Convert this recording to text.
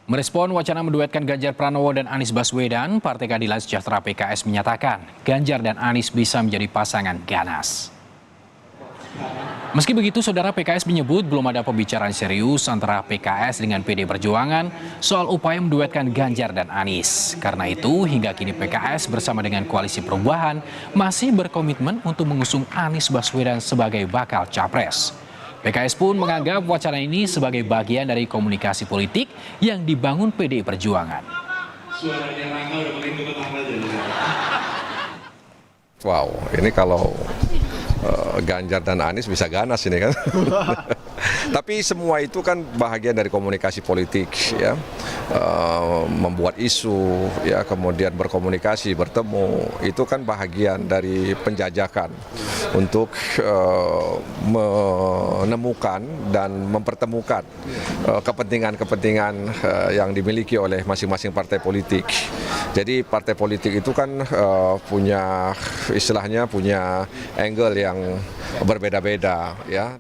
Merespon wacana menduetkan Ganjar Pranowo dan Anies Baswedan, Partai Keadilan Sejahtera PKS menyatakan Ganjar dan Anies bisa menjadi pasangan ganas. Meski begitu, saudara, PKS menyebut belum ada pembicaraan serius antara PKS dengan PD Perjuangan soal upaya menduetkan Ganjar dan Anies. Karena itu, hingga kini PKS bersama dengan Koalisi Perubahan masih berkomitmen untuk mengusung Anies Baswedan sebagai bakal capres. PKS pun menganggap wacana ini sebagai bagian dari komunikasi politik yang dibangun PD Perjuangan. Wow, ini kalau Ganjar dan Anies bisa ganas ini kan. Tapi semua itu kan bahagian dari komunikasi politik, ya, membuat isu, ya, kemudian berkomunikasi, bertemu, itu kan bahagian dari penjajakan untuk menemukan dan mempertemukan kepentingan-kepentingan yang dimiliki oleh masing-masing partai politik. Jadi partai politik itu kan punya istilahnya punya angle yang berbeda-beda, ya.